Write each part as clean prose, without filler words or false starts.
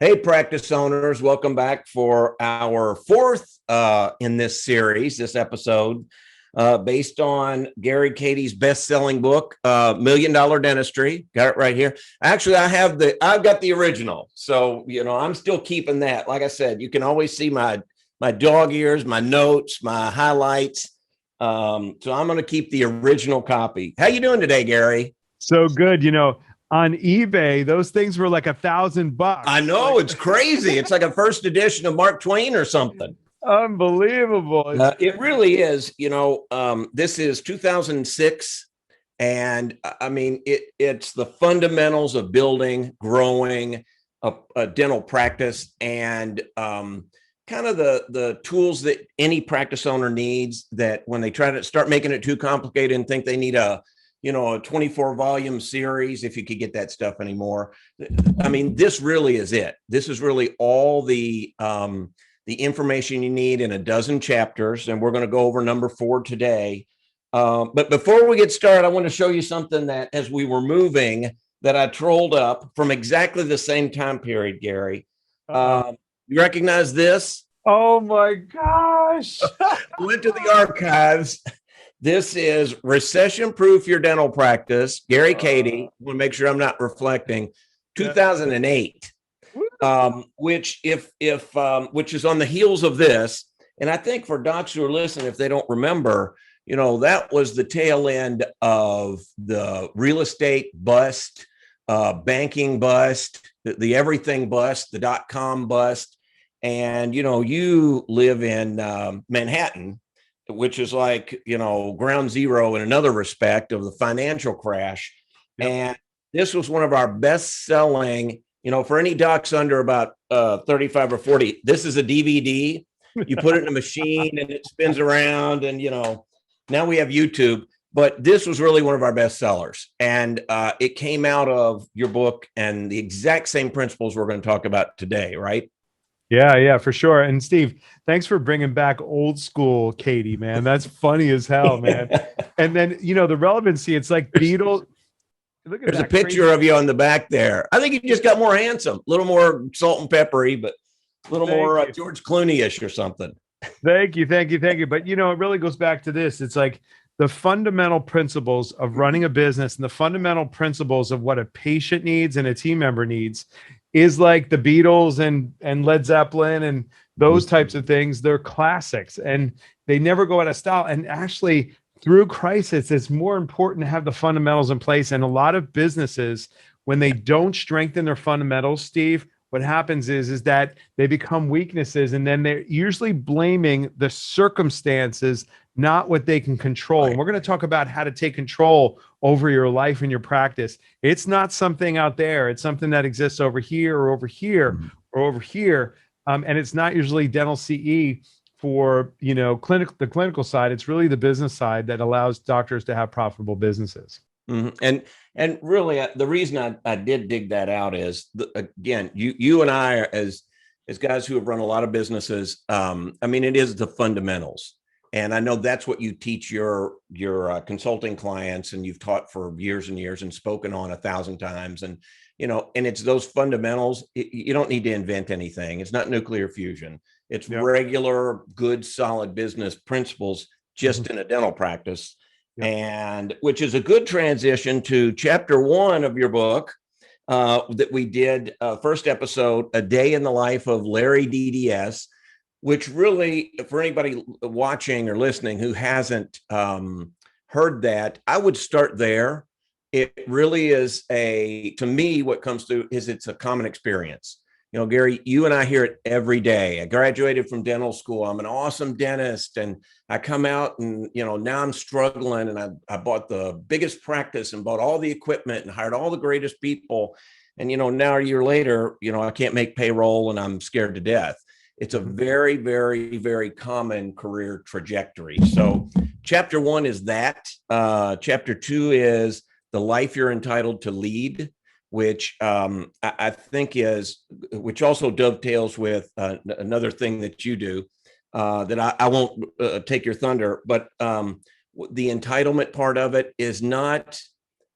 Hey, practice owners, welcome back for our fourth in this series, this episode, based on Gary Kadi's best-selling book, Million Dollar Dentistry. Got it right here. Actually, I've got the original. So, I'm still keeping that. Like I said, you can always see my dog ears, my notes, my highlights. So I'm going to keep the original copy. How you doing today, Gary? So good. On eBay, those things were like $1,000. I know, it's crazy. It's like a first edition of Mark Twain or something. Unbelievable. It really is. This is 2006. And I mean, it's the fundamentals of building, growing a dental practice, and kind of the tools that any practice owner needs, that when they try to start making it too complicated and think they need a 24 volume series, if you could get that stuff anymore. I mean, this really is it. This is really all the information you need in a dozen chapters. And we're going to go over number 4 today. But before we get started, I want to show you something that as we were moving that I trolled up from exactly the same time period, Gary. You recognize this? Oh my gosh. I went to the archives. This is Recession Proof Your Dental Practice, Gary Kadi. I want to make sure I'm not reflecting. 2008, which is on the heels of this. And I think for docs who are listening, if they don't remember, that was the tail end of the real estate bust, banking bust, the everything bust, the .com bust. And, you live in Manhattan, which is like, ground zero in another respect of the financial crash. Yep. And this was one of our best selling, for any docs under about 35 or 40, this is a DVD. You put it in a machine and it spins around, and, now we have YouTube, but this was really one of our best sellers. And it came out of your book and the exact same principles we're going to talk about today, right? Yeah, for sure. And Steve, thanks for bringing back old school Kadi, man. That's funny as hell, man. And then, the relevancy, it's like Beatles. Look at There's a picture of you on the back there. I think you just got more handsome, a little more salt and peppery, but a little more George Clooney-ish or something. Thank you. But, it really goes back to this. It's like the fundamental principles of running a business and the fundamental principles of what a patient needs and a team member needs is like the Beatles and Led Zeppelin and those types of things. They're classics and they never go out of style. And actually, through crisis, it's more important to have the fundamentals in place. And a lot of businesses, when they don't strengthen their fundamentals, Steve, what happens is that they become weaknesses, and then they're usually blaming the circumstances, not what they can control. Right. And we're going to talk about how to take control over your life and your practice. It's not something out there. It's something that exists over here or over here or over here. And it's not usually dental CE for, the clinical side. It's really the business side that allows doctors to have profitable businesses. Mm-hmm. And really, the reason I did dig that out is, again, you and I are, as guys who have run a lot of businesses, it is the fundamentals. And I know that's what you teach your consulting clients, and you've taught for years and years and spoken on 1,000 times. And, and it's those fundamentals. You don't need to invent anything. It's not nuclear fusion. It's regular, good, solid business principles just in a dental practice. Yep. And which is a good transition to chapter 1 of your book that we did, first episode, A Day in the Life of Larry DDS, which really, for anybody watching or listening who hasn't heard that, I would start there. It really is to me, what comes through is it's a common experience. Gary, you and I hear it every day. I graduated from dental school. I'm an awesome dentist. And I come out and, now I'm struggling, and I bought the biggest practice and bought all the equipment and hired all the greatest people. And, now a year later, I can't make payroll and I'm scared to death. It's a very, very, very common career trajectory. So chapter 1 is that. Chapter 2 is the life you're entitled to lead, which I think which also dovetails with another thing that you do that I won't take your thunder, but the entitlement part of it is not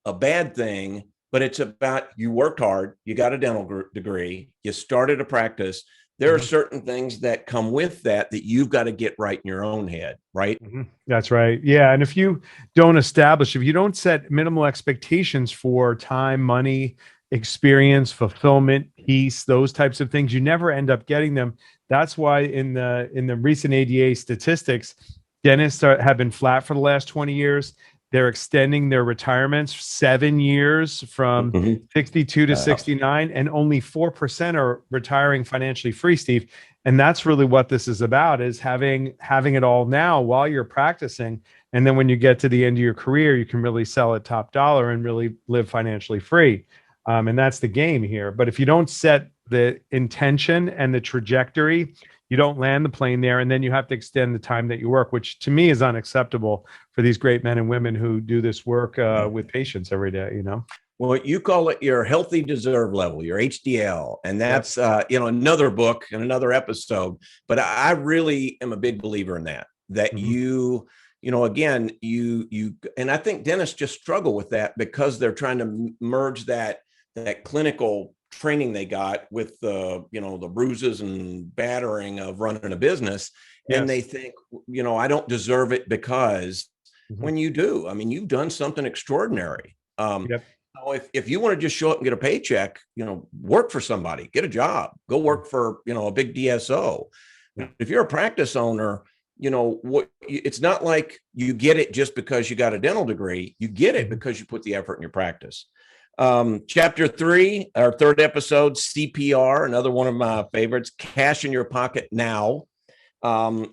a bad thing, but it's about you worked hard, you got a dental degree, you started a practice. There are certain things that come with that you've got to get right in your own head, right? That's right. Yeah. And if you if you don't set minimal expectations for time, money, experience, fulfillment, peace, those types of things, you never end up getting them. That's why in the recent ADA statistics, dentists have been flat for the last 20 years. They're extending their retirements 7 years from Mhm. 62 to Uh, 69, and only 4% are retiring financially free, Steve. And that's really what this is about, is having it all now while you're practicing. And then when you get to the end of your career, you can really sell at top dollar and really live financially free. And that's the game here. But if you don't set the intention and the trajectory, you don't land the plane there, and then you have to extend the time that you work, which to me is unacceptable for these great men and women who do this work with patients every day, you know? Well, you call it your healthy deserve level, your HDL, and Yep. that's another book and another episode. But I really am a big believer in that. That again, and I think dentists just struggle with that because they're trying to merge that clinical training they got with the bruises and battering of running a business, and Yes. they think I don't deserve it because when you do, I mean, you've done something extraordinary. Yep. If you want to just show up and get a paycheck, work for somebody, get a job, go work for a big DSO. If you're a practice owner, it's not like you get it just because you got a dental degree. You get it because you put the effort in your practice. Chapter 3, our third episode, CPR, another one of my favorites, cash in your pocket now,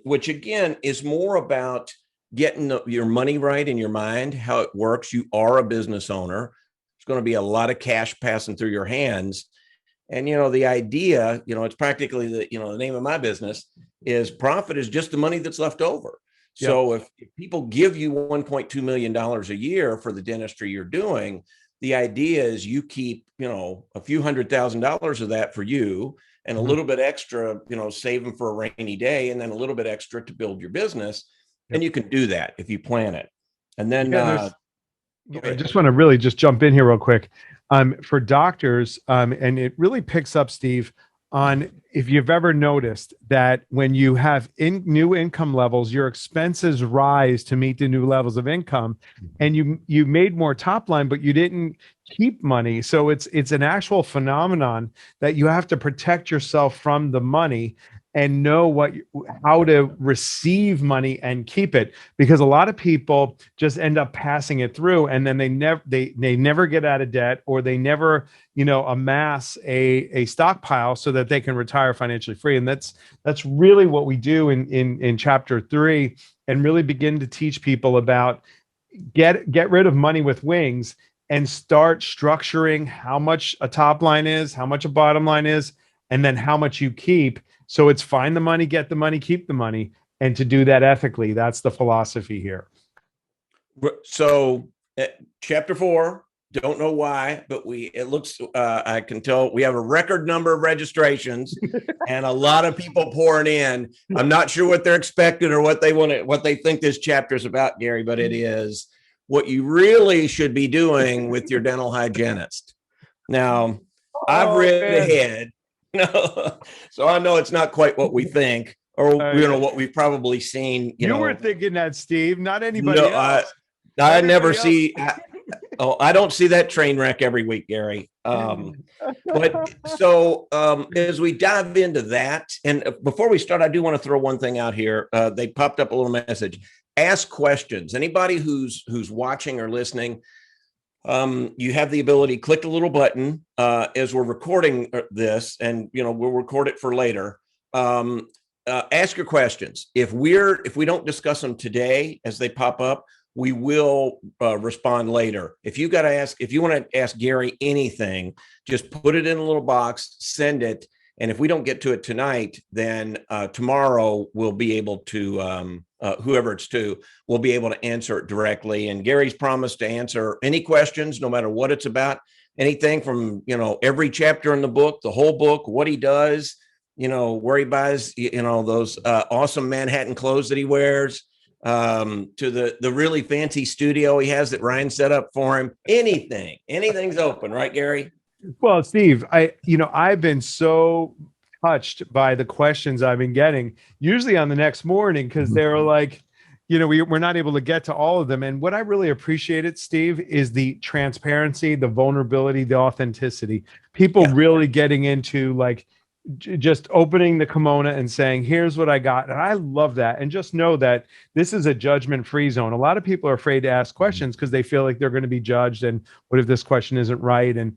which again is more about getting your money right in your mind, how it works. You are a business owner. There's going to be a lot of cash passing through your hands. And, the idea, it's practically the name of my business is profit is just the money that's left over. Yep. So if people give you $1.2 million a year for the dentistry you're doing, the idea is you keep, a few $100,000 of that for you and a little bit extra, saving for a rainy day, and then a little bit extra to build your business. And you can do that if you plan it. And then I just want to really just jump in here real quick. For doctors, and it really picks up, Steve, on if you've ever noticed that when you have new income levels, your expenses rise to meet the new levels of income, and you made more top line, but you didn't keep money. So it's an actual phenomenon that you have to protect yourself from the money and know how to receive money and keep it, because a lot of people just end up passing it through, and then they never get out of debt, or they never amass a stockpile so that they can retire financially free. And that's really what we do in chapter 3, and really begin to teach people about get rid of money with wings and start structuring how much a top line is, how much a bottom line is, and then how much you keep. So it's find the money, get the money, keep the money, and to do that ethically. That's the philosophy here. So chapter 4, don't know why, but I can tell we have a record number of registrations and a lot of people pouring in. I'm not sure what they're expecting or what they think this chapter is about, Gary, but it is what you really should be doing with your dental hygienist. Now, I've read ahead. So I know it's not quite what we think, or what we've probably seen. You were thinking that, Steve, not anybody else. I never see. I don't see that train wreck every week, Gary. But so as we dive into that, and before we start, I do want to throw one thing out here. They popped up a little message. Ask questions. Anybody who's watching or listening. You have the ability, click the little button as we're recording this, and we'll record it for later. Ask your questions. If we don't discuss them today as they pop up, we will respond later. If you want to ask Gary anything, just put it in a little box, send it. And if we don't get to it tonight, then tomorrow we'll be able to, whoever it's to, we'll be able to answer it directly. And Gary's promised to answer any questions, no matter what it's about, anything from, every chapter in the book, the whole book, what he does, where he buys, those awesome Manhattan clothes that he wears, to the really fancy studio he has that Ryan set up for him. Anything's open, right, Gary? Well, Steve, I've been so touched by the questions I've been getting, usually on the next morning, because they're like, we're not able to get to all of them. And what I really appreciated, Steve, is the transparency, the vulnerability, the authenticity. People really getting into like just opening the kimono and saying, here's what I got. And I love that. And just know that this is a judgment-free zone. A lot of people are afraid to ask questions because they feel like they're going to be judged. And what if this question isn't right? And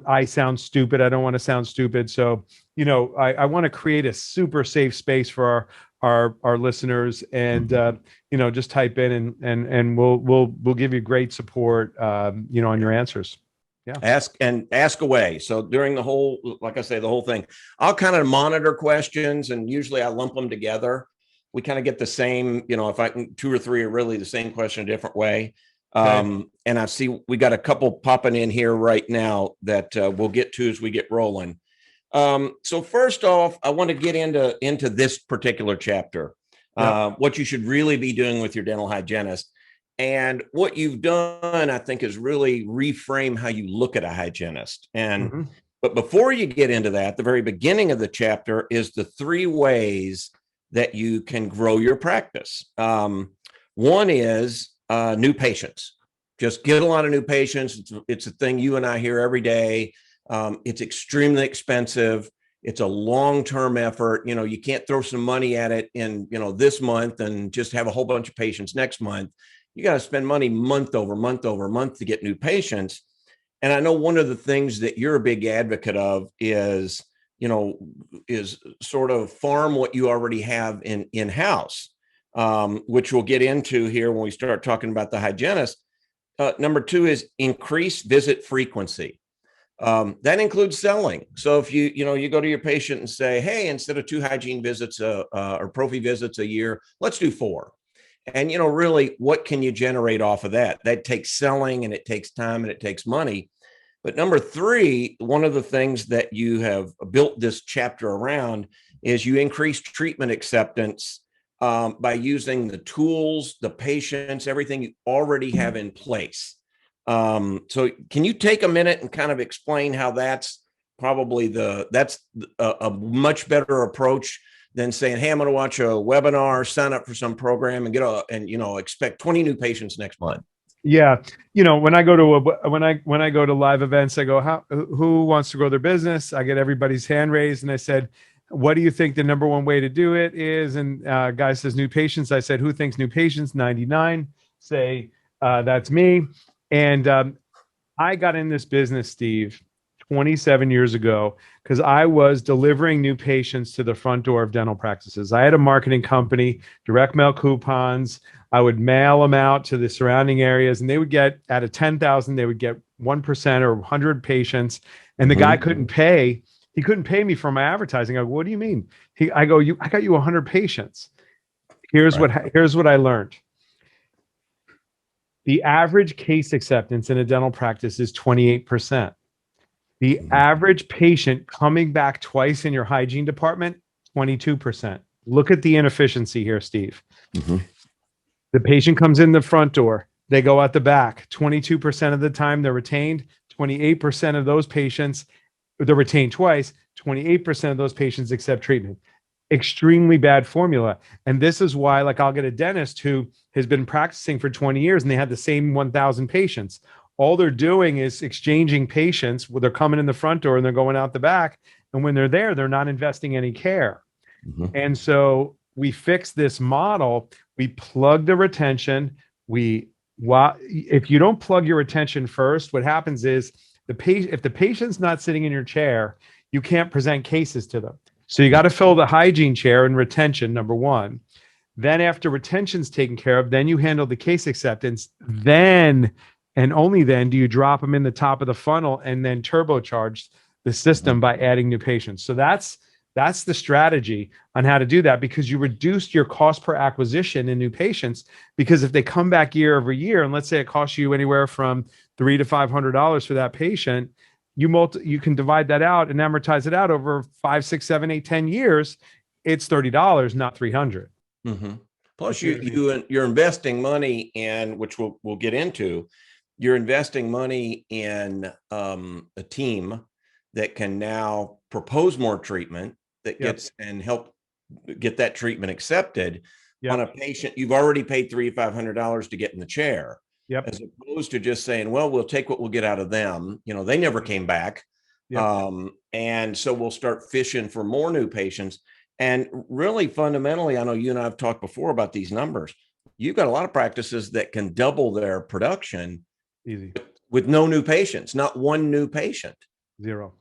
I sound stupid. I don't want to sound stupid. So, I want to create a super safe space for our listeners, and just type in and we'll give you great support, on your answers. Yeah. Ask away. So during the whole, like I say, the whole thing, I'll kind of monitor questions, and usually I lump them together. We kind of get the same, if I can, 2 or 3 are really the same question, a different way. Okay. And I see we got a couple popping in here right now that we'll get to as we get rolling. So first off, I want to get into this particular chapter, what you should really be doing with your dental hygienist. And what you've done, I think, is really reframe how you look at a hygienist. But before you get into that, the very beginning of the chapter is the 3 ways that you can grow your practice. One is new patients. Just get a lot of new patients. It's a thing you and I hear every day. It's extremely expensive. It's a long-term effort. You can't throw some money at it in, this month and just have a whole bunch of patients next month. You got to spend money month over month over month to get new patients. And I know one of the things that you're a big advocate of is sort of farm what you already have in-house, which we'll get into here when we start talking about the hygienist. Number 2 is increase visit frequency. That includes selling. So if you go to your patient and say, hey, instead of 2 hygiene visits or prophy visits a year, let's do 4. And, really, what can you generate off of that? That takes selling, and it takes time, and it takes money. But number 3, one of the things that you have built this chapter around is you increase treatment acceptance by using the tools, the patients, everything you already have in place. So can you take a minute and kind of explain how that's probably a much better approach than saying, hey, I'm going to watch a webinar, sign up for some program and expect 20 new patients next month. Yeah. When I go to live events, I go, who wants to grow their business? I get everybody's hand raised. And I said, what do you think the number 1 way to do it is? And guy says new patients. I said, who thinks new patients? 99 say, that's me. And I got in this business, Steve, 27 years ago, because I was delivering new patients to the front door of dental practices. I had a marketing company, direct mail coupons. I would mail them out to the surrounding areas, and they would get, out of 10,000, they would get 1% or 100 patients. And the guy couldn't pay. He couldn't pay me for my advertising. I go, what do you mean? I got you 100 patients. Here's what I learned. The average case acceptance in a dental practice is 28%. The average patient coming back twice in your hygiene department, 22%. Look at the inefficiency here, Steve. The patient comes in the front door. They go out the back. 22% of the time they're retained. 28% of those patients, they're retained twice. 28% of those patients accept treatment. Extremely bad formula. And this is why, I'll get a dentist who has been practicing for 20 years and they had the same 1,000 patients. All they're doing is exchanging patients where they're coming in the front door and they're going out the back. And when they're there, they're not investing any care. And so we fix this model. We plug the retention. If you don't plug your retention first, what happens is if the patient's not sitting in your chair, you can't present cases to them. So you got to fill the hygiene chair and retention, number 1. Then after retention's taken care of, then you handle the case acceptance. Then and only then do you drop them in the top of the funnel and then turbocharge the system by adding new patients. So that's the strategy on how to do that, because you reduced your cost per acquisition in new patients. Because if they come back year over year, and let's say it costs you anywhere from $300 to $500 for that patient, you can divide that out and amortize it out over 5, 6, 7, 8, 10 years. It's $30, not $300. Plus, you're investing money in, which we'll get into. You're investing money in a team that can now propose more treatment that gets and help get that treatment accepted on a patient you've already paid $300-500 to get in the chair. As opposed to just saying, well, we'll take what we'll get out of them. They never came back. And so we'll start fishing for more new patients. And really fundamentally, I know you and I have talked before about these numbers. You've got a lot of practices that can double their production easy with no new patients, not one new patient. Zero.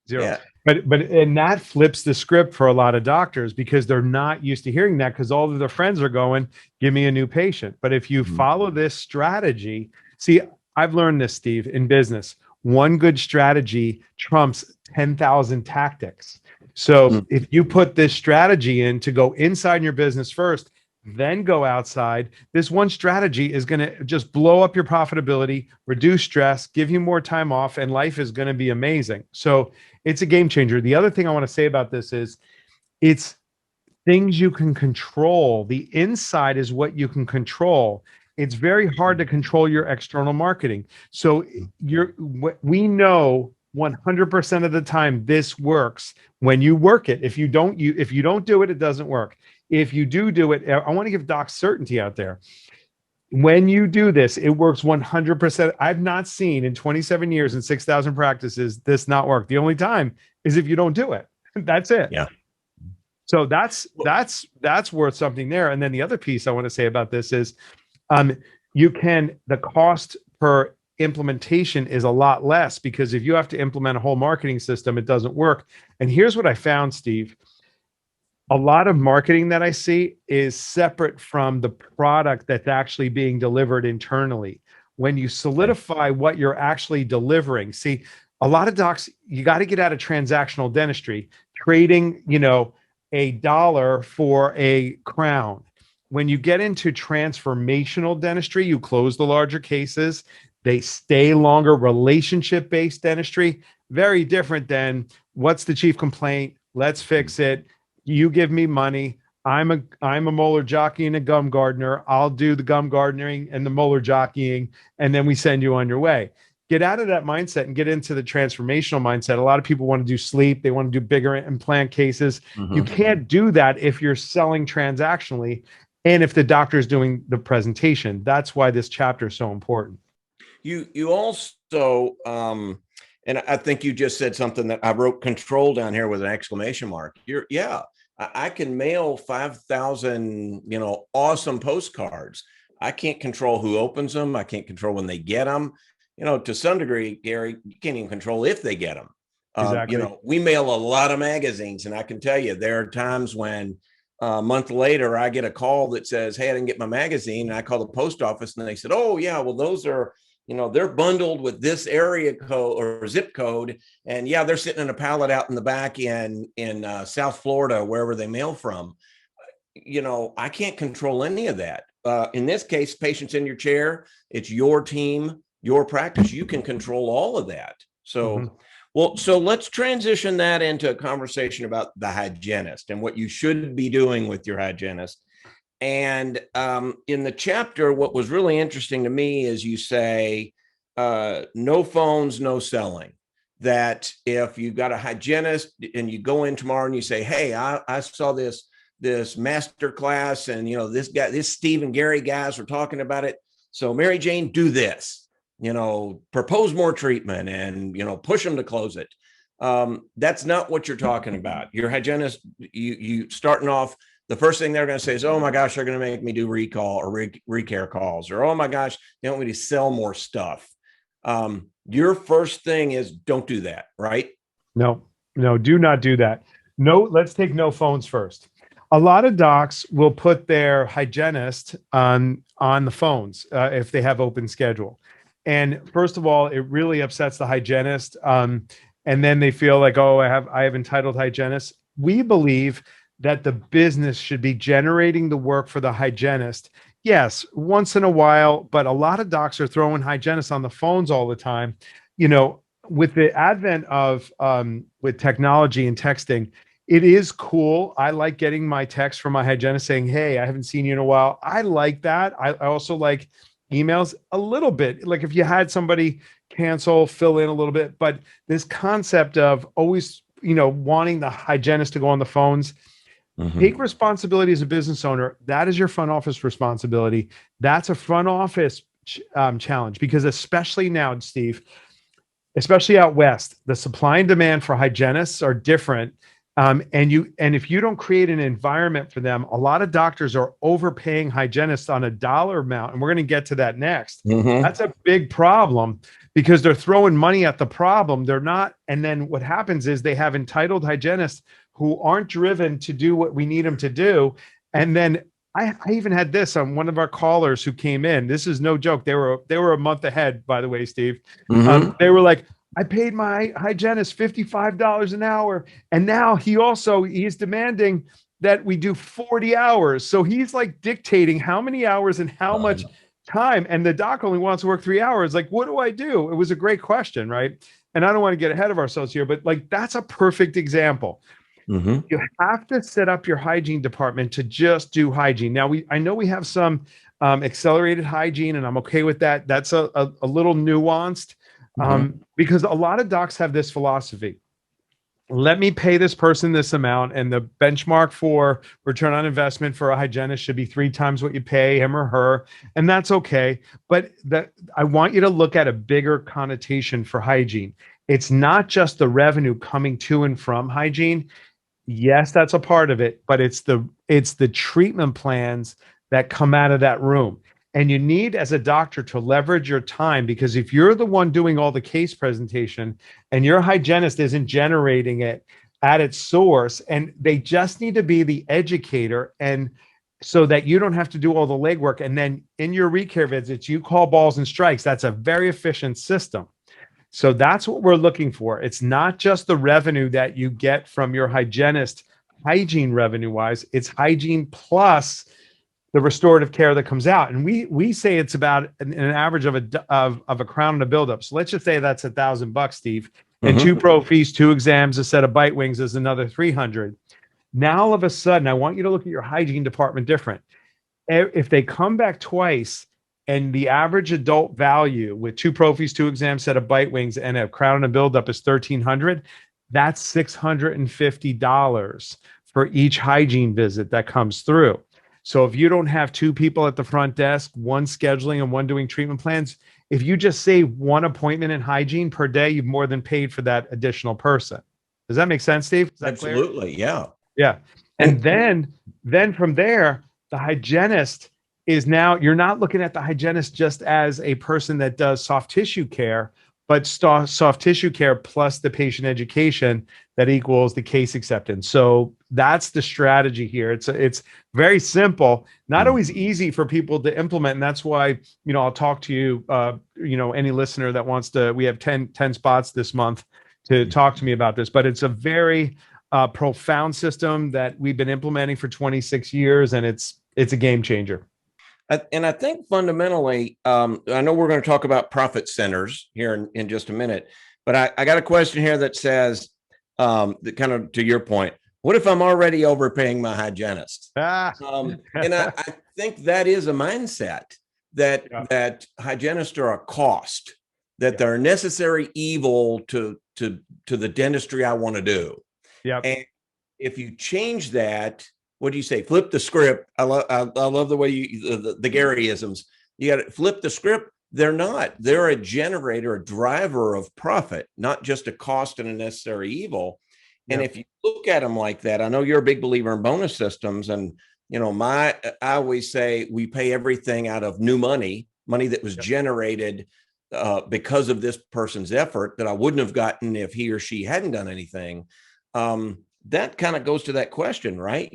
Yeah. But that flips the script for a lot of doctors because they're not used to hearing that because all of their friends are going, give me a new patient. But if you follow this strategy, see, I've learned this, Steve, in business. One good strategy trumps 10,000 tactics. So if you put this strategy in to go inside your business first, then go outside, this one strategy is going to just blow up your profitability, reduce stress, give you more time off, and life is going to be amazing. So it's a game changer. The other thing I want to say about this is it's things you can control. The inside is what you can control. It's very hard to control your external marketing. So we know 100% of the time this works when you work it. If you don't do it, it doesn't work. If you do it, I want to give docs certainty out there. When you do this, it works 100%. I've not seen in 27 years and 6,000 practices this not work. The only time is if you don't do it. That's it. Yeah. So that's worth something there. And then the other piece I want to say about this is the cost per implementation is a lot less because if you have to implement a whole marketing system, it doesn't work. And here's what I found, Steve. A lot of marketing that I see is separate from the product that's actually being delivered internally. When you solidify what you're actually delivering, see, a lot of docs, you got to get out of transactional dentistry, trading, a dollar for a crown. When you get into transformational dentistry, you close the larger cases. They stay longer. Relationship-based dentistry, very different than what's the chief complaint? Let's fix it. You give me money. I'm a molar jockey and a gum gardener. I'll do the gum gardening and the molar jockeying, and then we send you on your way. Get out of that mindset and get into the transformational mindset. A lot of people want to do sleep. They want to do bigger implant cases. You can't do that if you're selling transactionally and if the doctor is doing the presentation. That's why this chapter is so important. You also, and I think you just said something that I wrote control down here with an exclamation mark. I can mail 5,000, awesome postcards. I can't control who opens them. I can't control when they get them. To some degree, Gary, you can't even control if they get them. Exactly. We mail a lot of magazines, and I can tell you there are times when a month later I get a call that says, hey, I didn't get my magazine. And I call the post office and they said, oh yeah, well, those are, they're bundled with this area code or zip code. And yeah, they're sitting in a pallet out in the back in South Florida, wherever they mail from. I can't control any of that. In this case, patients in your chair, it's your team, your practice. You can control all of that. So, so let's transition that into a conversation about the hygienist and what you should be doing with your hygienist. And in the chapter, what was really interesting to me is you say, no phones, no selling. That if you've got a hygienist and you go in tomorrow and you say, hey, I saw this master class and, this Steve and Gary guys were talking about it. So Mary Jane, do this, propose more treatment and, push them to close it. That's not what you're talking about. Your hygienist, you starting off, the first thing they're going to say is, oh my gosh, they're going to make me do recall or recare calls, or, oh my gosh, they want me to sell more stuff. Your first thing is don't do that, right? No, do not do that. No, let's take no phones first. A lot of docs will put their hygienist on the phones if they have open schedule. And first of all, it really upsets the hygienist. And then they feel like, oh, I have entitled hygienists. We believe that the business should be generating the work for the hygienist. Yes, once in a while, but a lot of docs are throwing hygienists on the phones all the time. With the advent of with technology and texting, it is cool. I like getting my text from my hygienist saying, "Hey, I haven't seen you in a while." I like that. I also like emails a little bit. Like if you had somebody cancel, fill in a little bit, but this concept of always, wanting the hygienist to go on the phones, take responsibility as a business owner. That is your front office responsibility. That's a front office challenge, because especially now, Steve, especially out west, the supply and demand for hygienists are different. And if you don't create an environment for them, a lot of doctors are overpaying hygienists on a dollar amount, and we're going to get to that next. That's a big problem, because they're throwing money at the problem. They're not. And then what happens is they have entitled hygienists who aren't driven to do what we need them to do. And then I even had this on one of our callers who came in. This is no joke. They were a month ahead, by the way, Steve. They were like, I paid my hygienist $55 an hour, and now he's demanding that we do 40 hours. So he's like dictating how many hours and how much time, and the doc only wants to work 3 hours. Like, what do I do? It was a great question, right? And I don't want to get ahead of ourselves here, but like, that's a perfect example. You have to set up your hygiene department to just do hygiene. Now, I know we have some accelerated hygiene, and I'm okay with that. That's a little nuanced, because a lot of docs have this philosophy. Let me pay this person this amount, and the benchmark for return on investment for a hygienist should be 3 times what you pay him or her, and that's okay. But I want you to look at a bigger connotation for hygiene. It's not just the revenue coming to and from hygiene. Yes, that's a part of it, but it's the treatment plans that come out of that room. And you need, as a doctor, to leverage your time, because if you're the one doing all the case presentation and your hygienist isn't generating it at its source, and they just need to be the educator, and so that you don't have to do all the legwork. And then in your recare visits, you call balls and strikes. That's a very efficient system. So that's what we're looking for. It's not just the revenue that you get from your hygienist, hygiene revenue wise. It's hygiene plus the restorative care that comes out. And we say it's about an average of a crown and a buildup. So let's just say that's $1,000, Steve. And 2 pro fees, 2 exams, a set of bite wings is another 300. Now all of a sudden, I want you to look at your hygiene department different. If they come back twice, and the average adult value with 2 pro fees, 2 exams, set of bite wings, and a crown and a buildup is $1,300, that's $650 for each hygiene visit that comes through. So if you don't have 2 people at the front desk, 1 scheduling and 1 doing treatment plans, if you just save 1 appointment in hygiene per day, you've more than paid for that additional person. Does that make sense, Steve? Is that Absolutely, clear? yeah. Yeah. And then from there, the hygienist is now, you're not looking at the hygienist just as a person that does soft tissue care, but soft tissue care plus the patient education that equals the case acceptance. So that's the strategy here. It's very simple, not always easy for people to implement. And that's why, I'll talk to you, any listener that wants to, we have 10 spots this month to talk to me about this, but it's a very profound system that we've been implementing for 26 years. And it's a game changer. And I think fundamentally, I know we're going to talk about profit centers here in just a minute, but I got a question here that says, that kind of to your point, what if I'm already overpaying my hygienist? And I think that is a mindset that hygienists are a cost, that they're a necessary evil to the dentistry I want to do. And if you change that, what do you say? Flip the script. I love the way the Garyisms. You got to flip the script. They're not. They're a generator, a driver of profit, not just a cost and a necessary evil. And if you look at them like that, I know you're a big believer in bonus systems. And I always say we pay everything out of new money that was generated because of this person's effort that I wouldn't have gotten if he or she hadn't done anything. That kind of goes to that question, right?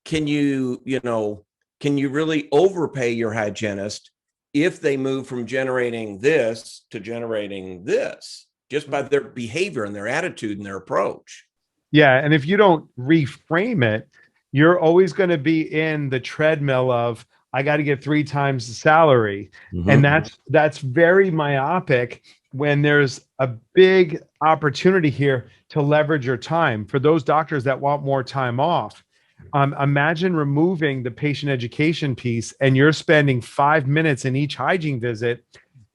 Can you really overpay your hygienist if they move from generating this to generating this just by their behavior and their attitude and their approach? Yeah. And if you don't reframe it, you're always going to be in the treadmill of, I got to get 3 times the salary. And that's very myopic, when there's a big opportunity here to leverage your time for those doctors that want more time off. Imagine removing the patient education piece and you're spending 5 minutes in each hygiene visit.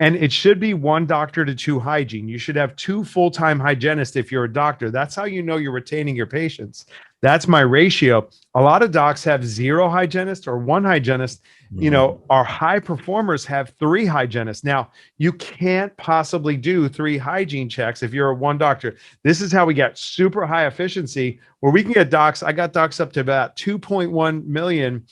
And it should be one doctor to two hygiene. You should have two full-time hygienists if you're a doctor. That's how you know you're retaining your patients. That's my ratio. A lot of docs have zero hygienist or one hygienist. You know, our high performers have three hygienists. Now, you can't possibly do three hygiene checks if you're a one doctor. This is how we get super high efficiency where we can get docs. I got docs up to about 2.1 million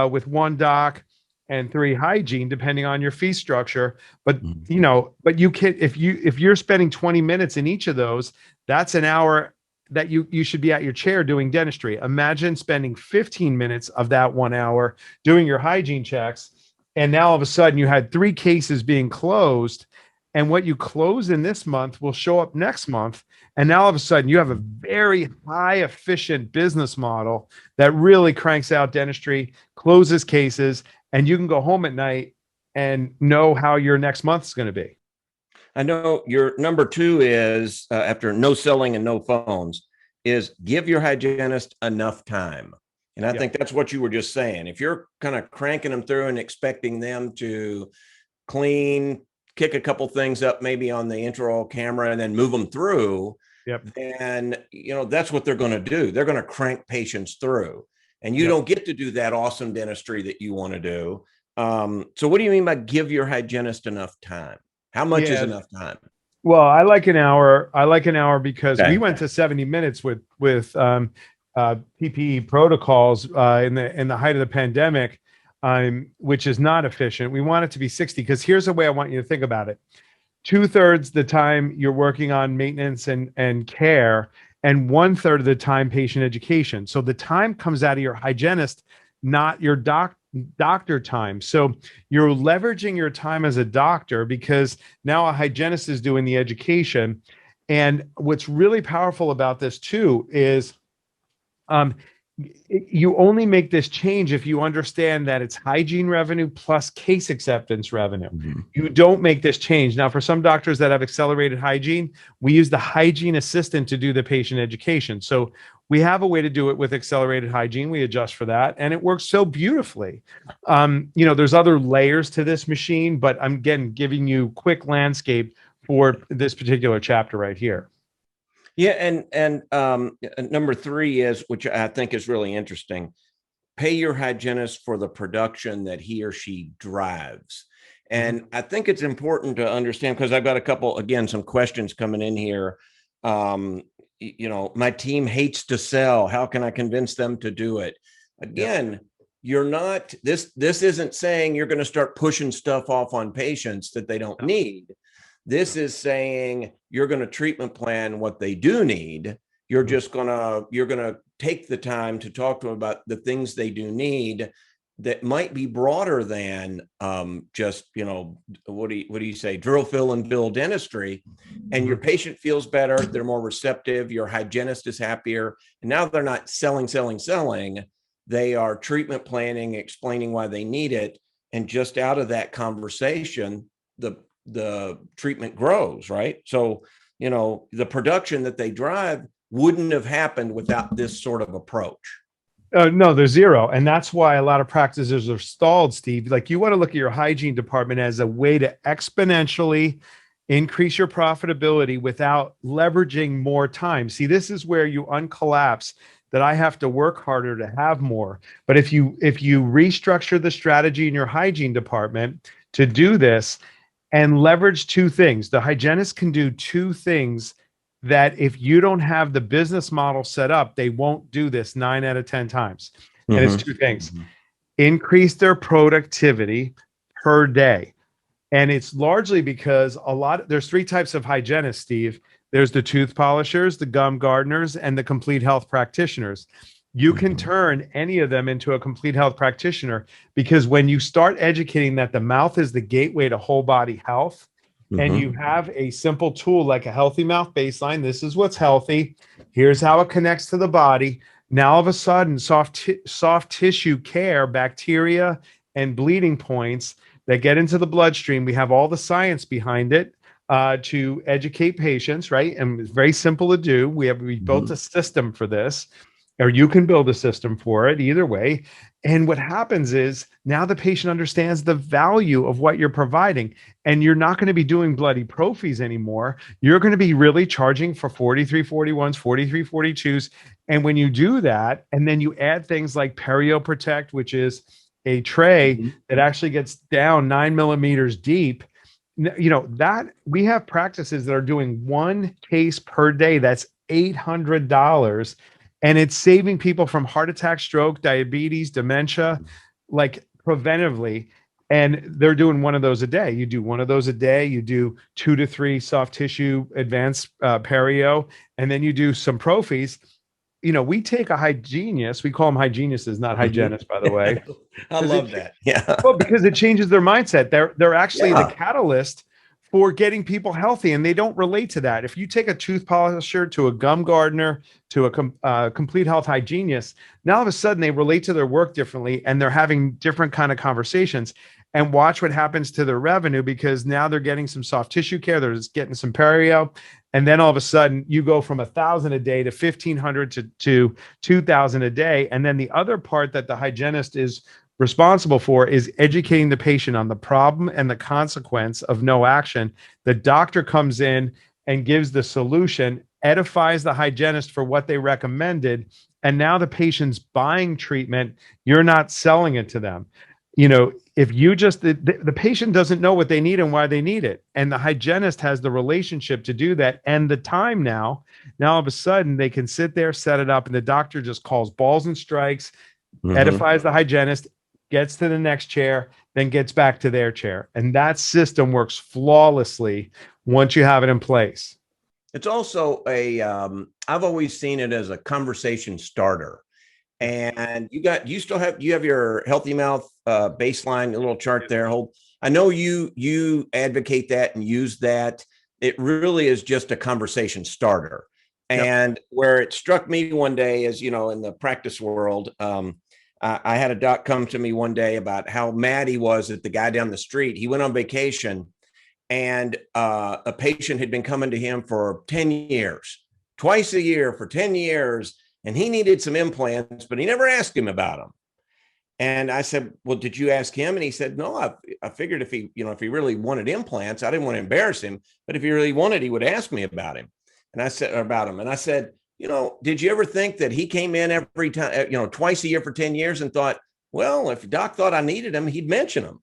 with one doc and three hygiene, depending on your fee structure. But you know, but you can if you're spending 20 minutes in each of those, that's an hour that you should be at your chair doing dentistry. Imagine spending 15 minutes of that 1 hour doing your hygiene checks. And now all of a sudden you had 3 cases being closed. And what you close in this month will show up next month. And now all of a sudden you have a very high efficient business model that really cranks out dentistry, closes cases, and you can go home at night and know how your next month is going to be. I know your number 2 is after no selling and no phones is give your hygienist enough time. And I think that's what you were just saying. If you're kind of cranking them through and expecting them to clean, kick a couple things up, maybe on the intraoral camera and then move them through, then, you know, that's what they're going to do. They're going to crank patients through. And you don't get to do that awesome dentistry that you want to do. So what do you mean by give your hygienist enough time? How much is enough time? Well, I like an hour. I like an hour because we went to 70 minutes with PPE protocols in the height of the pandemic, which is not efficient. We want it to be 60 because here's the way I want you to think about it. 2/3 the time you're working on maintenance and care, and 1/3 of the time patient education. So the time comes out of your hygienist, not your doctor time. So you're leveraging your time as a doctor because now a hygienist is doing the education. And what's really powerful about this too is you only make this change if you understand that it's hygiene revenue plus case acceptance revenue. You don't make this change. Now, for some doctors that have accelerated hygiene, we use the hygiene assistant to do the patient education. So we have a way to do it with accelerated hygiene. We adjust for that, and it works so beautifully. You know, there's other layers to this machine, but I'm again giving you quick landscape for this particular chapter right here. Yeah, and number 3 is, which I think is really interesting, pay your hygienist for the production that he or she drives. And I think it's important to understand, because I've got a couple, again, some questions coming in here. You know, my team hates to sell. How can I convince them to do it? Again, you're not, this isn't saying you're going to start pushing stuff off on patients that they don't need. This is saying you're going to treatment plan what they do need. You're just going to take the time to talk to them about the things they do need that might be broader than just, you know, what do you say, drill, fill, and bill dentistry. And your patient feels better. They're more receptive. Your hygienist is happier. And now they're not selling. They are treatment planning, explaining why they need it. And just out of that conversation, the treatment grows, right? So, you know, the production that they drive wouldn't have happened without this sort of approach. No, there's zero. And that's why a lot of practices are stalled, Steve. Like, you want to look at your hygiene department as a way to exponentially increase your profitability without leveraging more time. See, this is where you uncollapse that I have to work harder to have more. But if you restructure the strategy in your hygiene department to do this and leverage 2 things, the hygienist can do 2 things that if you don't have the business model set up, they won't do this 9 out of 10 times. And it's 2 things. Increase their productivity per day. And it's largely because there's 3 types of hygienists, Steve. There's the tooth polishers, the gum gardeners, and the complete health practitioners. You can turn any of them into a complete health practitioner, because when you start educating that the mouth is the gateway to whole body health, and you have a simple tool like a healthy mouth baseline, this is what's healthy, here's how it connects to the body. Now all of a sudden, soft tissue care, bacteria and bleeding points that get into the bloodstream, we have all the science behind it. to educate patients, right? And it's very simple to do. We built Mhm. a system for this, or you can build a system for it, either way. And what happens is now the patient understands the value of what you're providing, and you're not going to be doing bloody prophies anymore. You're going to be really charging for 4341s, 4342s. And when you do that, and then you add things like Perio Protect, which is a tray Mhm. that actually gets down 9 millimeters deep, that we have practices that are doing one case per day. That's $800, and it's saving people from heart attack, stroke, diabetes, dementia, like preventively. And they're doing one of those a day. You do one of those a day. You do 2 to 3 soft tissue advanced perio, and then you do some prophies. We take a hygienist. We call them hygienists, not Mhm. hygienists, by the way, I because love that. Yeah. because it changes their mindset. They're actually the Yeah. catalyst for getting people healthy, and they don't relate to that. If you take a tooth polisher to a gum gardener to a complete health hygienist, now all of a sudden they relate to their work differently, and they're having different kind of conversations. And watch what happens to their revenue, because now they're getting some soft tissue care, they're just getting some perio, and then all of a sudden you go from 1,000 a day to 1,500 to 2,000 a day. And then the other part that the hygienist is responsible for is educating the patient on the problem and the consequence of no action. The doctor comes in and gives the solution, edifies the hygienist for what they recommended, and now the patient's buying treatment. You're not selling it to them. If you just the patient doesn't know what they need and why they need it, and the hygienist has the relationship to do that and the time. Now all of a sudden they can sit there, set it up, and the doctor just calls balls and strikes, Mhm. edifies the hygienist, gets to the next chair, then gets back to their chair. And that system works flawlessly once you have it in place. It's also I've always seen it as a conversation starter. Yeah. And you have your healthy mouth baseline, a little chart Yeah. there. Hold. I know you advocate that and use that. It really is just a conversation starter. Yep. And where it struck me one day is, in the practice world, I had a doc come to me one day about how mad he was at the guy down the street. He went on vacation, and a patient had been coming to him for 10 years, twice a year for 10 years, and he needed some implants, but he never asked him about them. And I said, well, did you ask him? And he said, no, I figured if he really wanted implants, I didn't want to embarrass him, but if he really wanted, he would ask me about him. And I said, about him. And I said, did you ever think that he came in every time, twice a year for 10 years and thought, well, if doc thought I needed him, he'd mention him.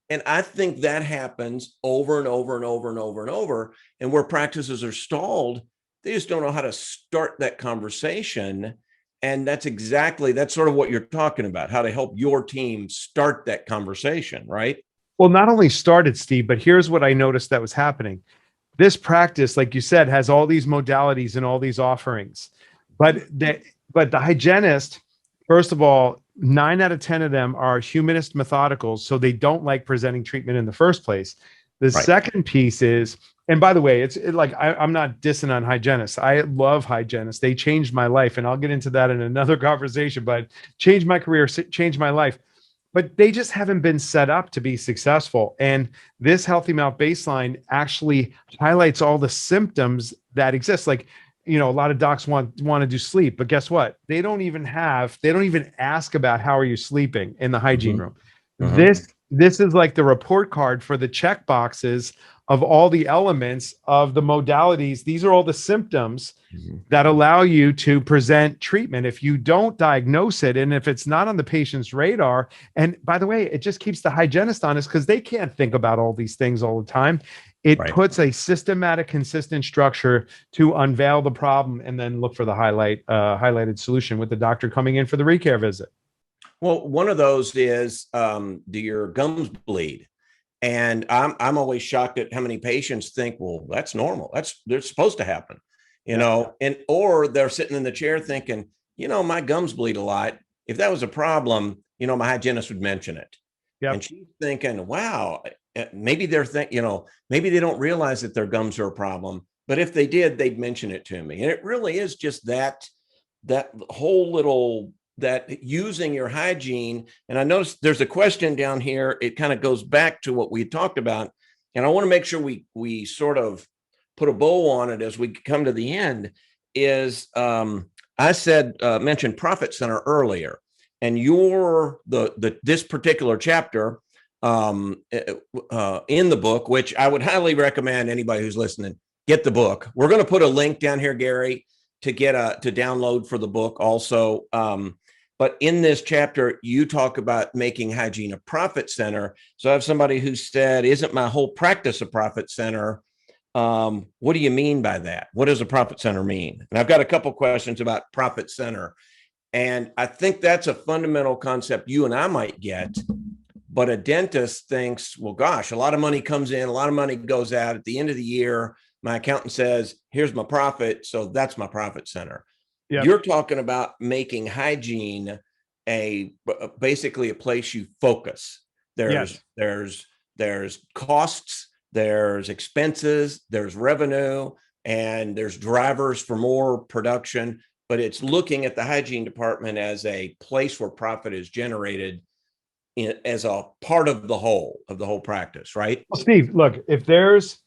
And I think that happens over and over and over and over and over. And where practices are stalled, they just don't know how to start that conversation. And that's sort of what you're talking about, how to help your team start that conversation, right? Well, not only started, Steve, but here's what I noticed that was happening. This practice, like you said, has all these modalities and all these offerings. But the hygienist, first of all, 9 out of 10 of them are humanist methodicals, so they don't like presenting treatment in the first place. The Right. second piece is, and by the way, I'm not dissing on hygienists. I love hygienists. They changed my life, and I'll get into that in another conversation. But changed my career, changed my life. But they just haven't been set up to be successful. And this healthy mouth baseline actually highlights all the symptoms that exist. Like, a lot of docs want to do sleep, but guess what? They don't even ask about how are you sleeping in the hygiene Mm-hmm. room. Mm-hmm. This is like the report card for the check boxes of all the elements of the modalities. These are all the symptoms Mm-hmm. that allow you to present treatment. If you don't diagnose it, and if it's not on the patient's radar, and by the way, it just keeps the hygienist honest, because they can't think about all these things all the time. It Right. puts a systematic, consistent structure to unveil the problem and then look for the highlighted solution, with the doctor coming in for the recare visit. Well, one of those is, do your gums bleed? And I'm always shocked at how many patients think, well, that's normal. They're supposed to happen, Yeah. or they're sitting in the chair thinking, my gums bleed a lot. If that was a problem, my hygienist would mention it. Yep. And she's thinking, wow, maybe maybe they don't realize that their gums are a problem, but if they did, they'd mention it to me. And it really is just that whole little, that using your hygiene. And I noticed there's a question down here. It kind of goes back to what we talked about. and I want to make sure we sort of put a bow on it as we come to the end, is I said mentioned profit center earlier, and this particular chapter in the book, which I would highly recommend anybody who's listening get the book. We're going to put a link down here, Gary, to to download for the book also. But in this chapter, you talk about making hygiene a profit center. So I have somebody who said, "Isn't my whole practice a profit center?" What do you mean by that? What does a profit center mean? And I've got a couple questions about profit center. And I think that's a fundamental concept you and I might get. But a dentist thinks, well, gosh, a lot of money comes in, a lot of money goes out. At the end of the year, my accountant says, here's my profit. So that's my profit center. Yep. You're talking about making hygiene basically a place you focus. There's costs, there's expenses, there's revenue, and there's drivers for more production. But it's looking at the hygiene department as a place where profit is generated as a part of the whole practice, right? Well, Steve, look, if there's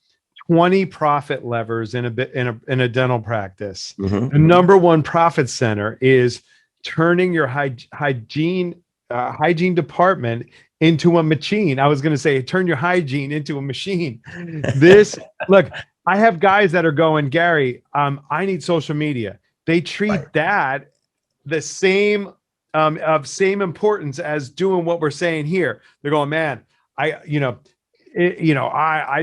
20 profit levers in a dental practice, the number one profit center is turning your hygiene department into a machine. I was going to say, turn your hygiene into a machine. Look, I have guys that are going, Gary, I need social media. They treat that the same same importance as doing what we're saying here. They're going, man, I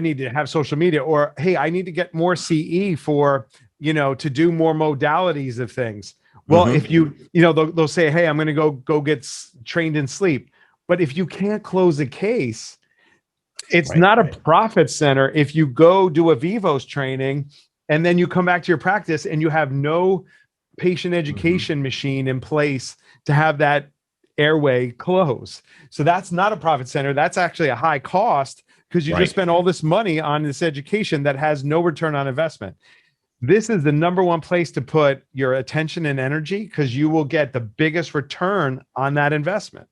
need to have social media, or, hey, I need to get more CE for, to do more modalities of things. Well, if they'll say, hey, I'm going to go get trained in sleep. But if you can't close a case, it's not a profit center. If you go do a Vivos training and then you come back to your practice and you have no patient education machine in place to have that airway close. So that's not a profit center. That's actually a high cost, because you just spend all this money on this education that has no return on investment. This is the number one place to put your attention and energy, because you will get the biggest return on that investment.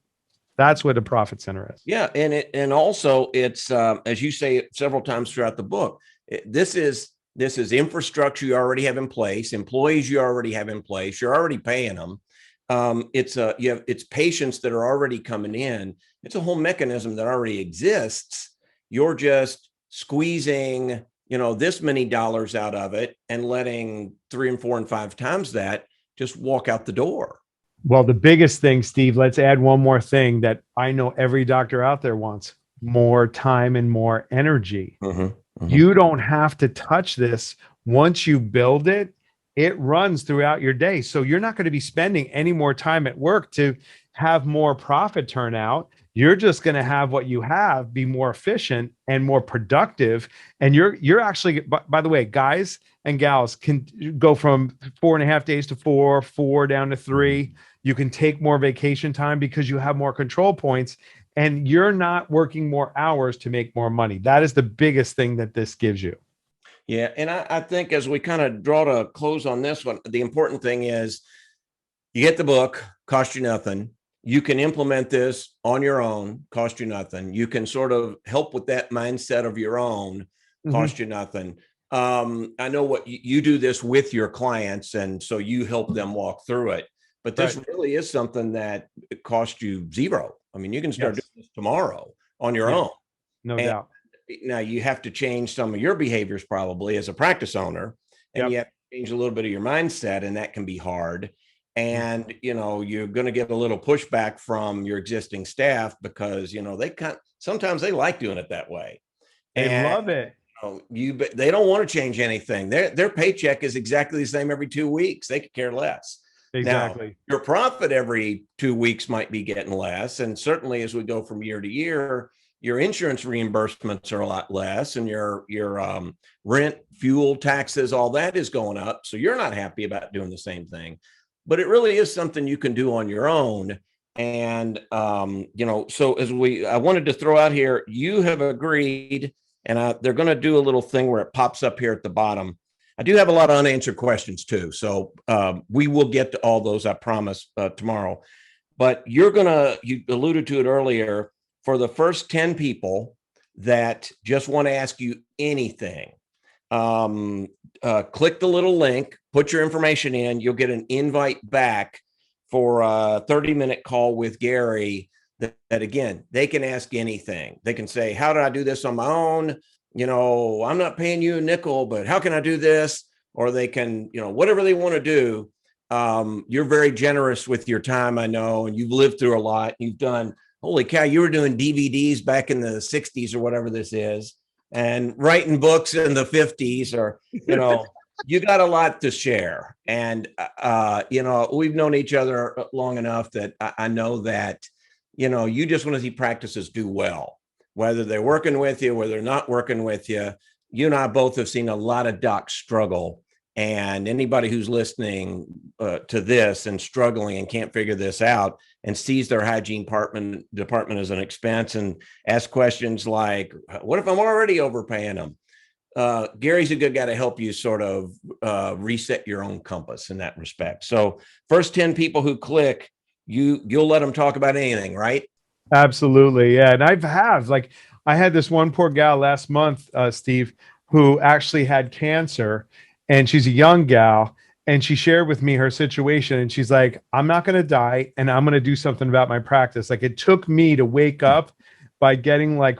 That's what a profit center is. Yeah. And also it's, as you say several times throughout the book, this is infrastructure you already have in place, employees you already have in place, you're already paying them. It's patients that are already coming in. It's a whole mechanism that already exists. You're just squeezing, this many dollars out of it and letting 3 and 4 and 5 times that just walk out the door. Well, the biggest thing, Steve, let's add one more thing that I know every doctor out there wants: more time and more energy. You don't have to touch this. Once you build it, it runs throughout your day. So you're not going to be spending any more time at work to have more profit turn out. You're just going to have what you have be more efficient and more productive. And you're actually, by the way, guys and gals can go from 4.5 days to 4 down to 3. You can take more vacation time because you have more control points, and you're not working more hours to make more money. That is the biggest thing that this gives you. Yeah. And I think as we kind of draw to a close on this one, the important thing is you get the book, cost you nothing. You can implement this on your own, cost you nothing. You can sort of help with that mindset of your own, cost you nothing. I know what you do this with your clients, and so you help them walk through it. But this really is something that it costs you zero. I mean, you can start doing this tomorrow on your own. No doubt. Now you have to change some of your behaviors probably as a practice owner, and you have to change a little bit of your mindset, and that can be hard. And, you're going to get a little pushback from your existing staff because, sometimes they like doing it that way. They love it. They don't want to change anything. Their paycheck is exactly the same every 2 weeks. They could care less. Exactly. Now, your profit every 2 weeks might be getting less. And certainly as we go from year to year, your insurance reimbursements are a lot less, and your rent, fuel, taxes, all that is going up. So you're not happy about doing the same thing, but it really is something you can do on your own. And, so I wanted to throw out here, you have agreed, and they're going to do a little thing where it pops up here at the bottom. I do have a lot of unanswered questions too. So we will get to all those, I promise, tomorrow. But you alluded to it earlier, for the first 10 people, that just want to ask you anything, click the little link, put your information in, you'll get an invite back for a 30-minute call with Gary that again, they can ask anything. They can say, how do I do this on my own? I'm not paying you a nickel, but how can I do this? Or they can, whatever they want to do. You're very generous with your time, I know, and you've lived through a lot. You've done, holy cow, you were doing DVDs back in the 60s or whatever this is, and writing books in the 50s, or, you got a lot to share. And, we've known each other long enough that I know that, you just want to see practices do well, whether they're working with you, whether they're not working with you. You and I both have seen a lot of docs struggle. And anybody who's listening to this and struggling and can't figure this out and sees their hygiene department as an expense and asks questions like, what if I'm already overpaying them? Gary's a good guy to help you sort of reset your own compass in that respect. So first 10 people who click, you'll let them talk about anything, right? Absolutely. Yeah. And I had this one poor gal last month, Steve, who actually had cancer, and she's a young gal, and she shared with me her situation, and she's like, I'm not going to die, and I'm going to do something about my practice. Like, it took me to wake up by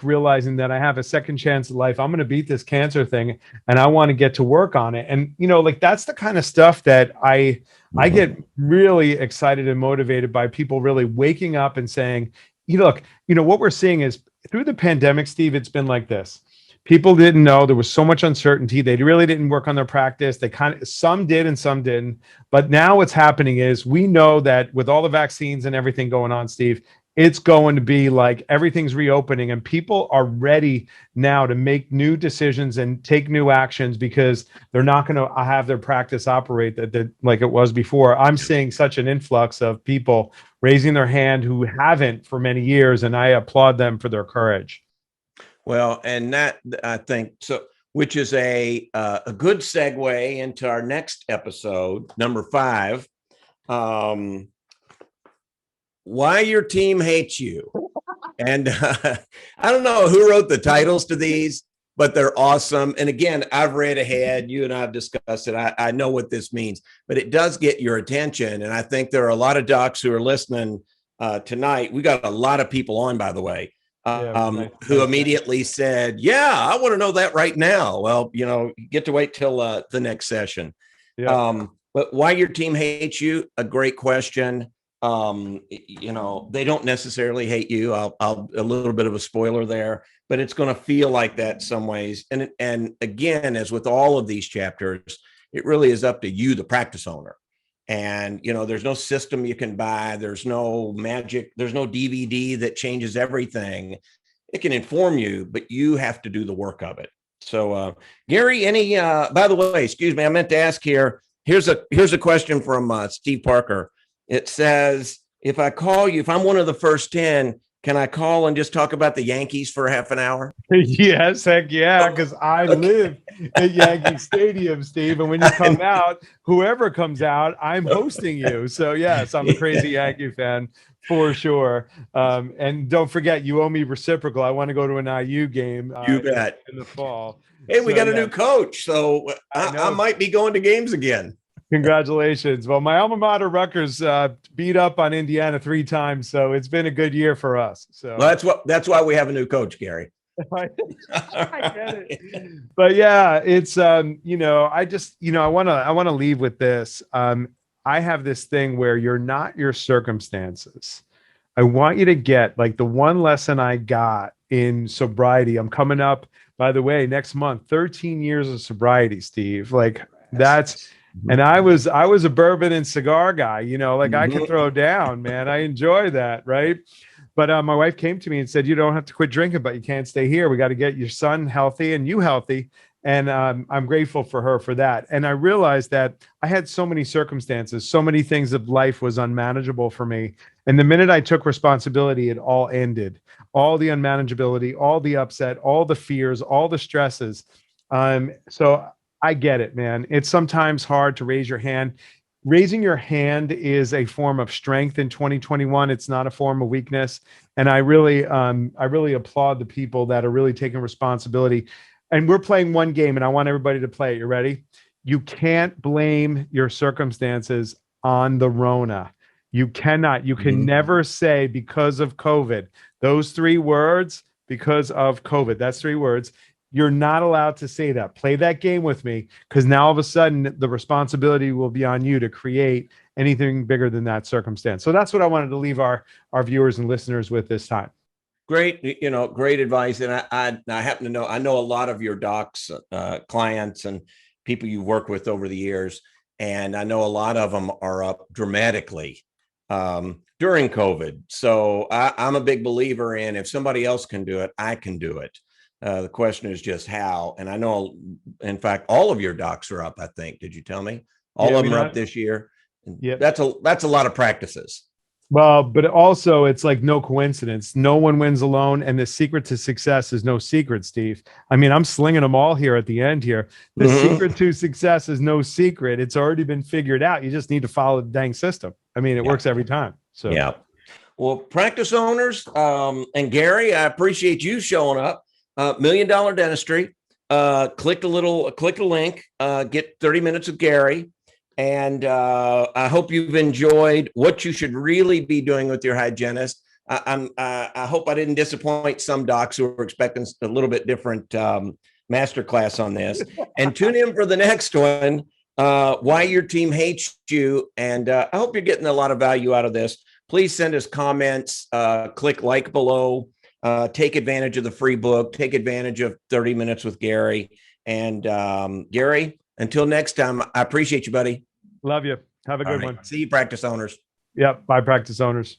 realizing that I have a second chance at life. I'm going to beat this cancer thing, and I want to get to work on it. And, that's the kind of stuff that I get really excited and motivated by, people really waking up and saying, look, what we're seeing is through the pandemic, Steve, it's been like this. People didn't know. There was so much uncertainty. They really didn't work on their practice. Some did and some didn't. But now what's happening is we know that with all the vaccines and everything going on, Steve, it's going to be like everything's reopening, and people are ready now to make new decisions and take new actions because they're not going to have their practice operate that like it was before. I'm seeing such an influx of people raising their hand who haven't for many years, and I applaud them for their courage. Well, and that, I think so, which is a good segue into our next episode, number 5. Why your team hates you. And I don't know who wrote the titles to these, but they're awesome. And again, I've read ahead. You and I have discussed it. I know what this means, but it does get your attention. And I think there are a lot of docs who are listening tonight. We got a lot of people on, by the way, who immediately said, yeah, I want to know that right now. Well, you get to wait till the next session. Yeah. But why your team hates you, a great question. They don't necessarily hate you. I'll a little bit of a spoiler there, but it's going to feel like that some ways. And again, as with all of these chapters, it really is up to you, the practice owner. And, there's no system you can buy. There's no magic. There's no DVD that changes everything. It can inform you, but you have to do the work of it. So, Gary, by the way, excuse me, I meant to ask here, here's a question from Steve Parker. It says, if I'm one of the first 10, can I call and just talk about the Yankees for half an hour? Yes, heck yeah, because I live at Yankee Stadium, Steve. And when you come out, whoever comes out, I'm hosting you. So yes, I'm a crazy Yankee fan for sure. And don't forget, you owe me reciprocal. I want to go to an IU game. You bet. In the fall. Hey, we got a new coach, so I might be going to games again. Congratulations. Well, my alma mater, Rutgers, beat up on Indiana 3 times, so it's been a good year for us. So well, that's why we have a new coach, Gary. I get it. But yeah, it's I want to leave with this. I have this thing where you're not your circumstances. I want you to get like the one lesson I got in sobriety. I'm coming up, by the way, next month, 13 years of sobriety, Steve. Like that's. And I was a bourbon and cigar guy, I could throw down, man. I enjoy that. Right. But my wife came to me and said, you don't have to quit drinking, but you can't stay here. We got to get your son healthy and you healthy. And I'm grateful for her for that. And I realized that I had so many circumstances, so many things of life was unmanageable for me. And the minute I took responsibility, it all ended. All the unmanageability, all the upset, all the fears, all the stresses. So I get it, man. It's sometimes hard to raise your hand. raising your hand is a form of strength in 2021. It's not a form of weakness. And I really applaud the people that are really taking responsibility. And we're playing one game, and I want everybody to play it. You ready? You can't blame your circumstances on the Rona. You cannot. You can never say because of COVID. Those 3 words, because of COVID. That's 3 words. You're not allowed to say that. Play that game with me, because now all of a sudden the responsibility will be on you to create anything bigger than that circumstance. So that's what I wanted to leave our viewers and listeners with this time. Great, great advice. And I happen to know, I know a lot of your docs, clients and people you've worked with over the years. And I know a lot of them are up dramatically during COVID. So I'm a big believer in, if somebody else can do it, I can do it. The question is just how. And I know, in fact, all of your docs are up, I think. Did you tell me? All of them are up this year. Yeah. That's a lot of practices. Well, but also it's like no coincidence. No one wins alone. And the secret to success is no secret, Steve. I mean, I'm slinging them all here at the end here. The secret to success is no secret. It's already been figured out. You just need to follow the dang system. I mean, it works every time. So, yeah. Well, practice owners, and Gary, I appreciate you showing up. $1 Million Dentistry. Click a link, get 30 minutes with Gary. And I hope you've enjoyed what you should really be doing with your hygienist. I hope I didn't disappoint some docs who are expecting a little bit different masterclass on this. And tune in for the next one, Why Your Team Hates You. And I hope you're getting a lot of value out of this. Please send us comments, click like below, take advantage of the free book, take advantage of 30 minutes with Gary. And Gary, until next time, I appreciate you, buddy. Love you. Have a good one. See you, practice owners. Yep. Bye, practice owners.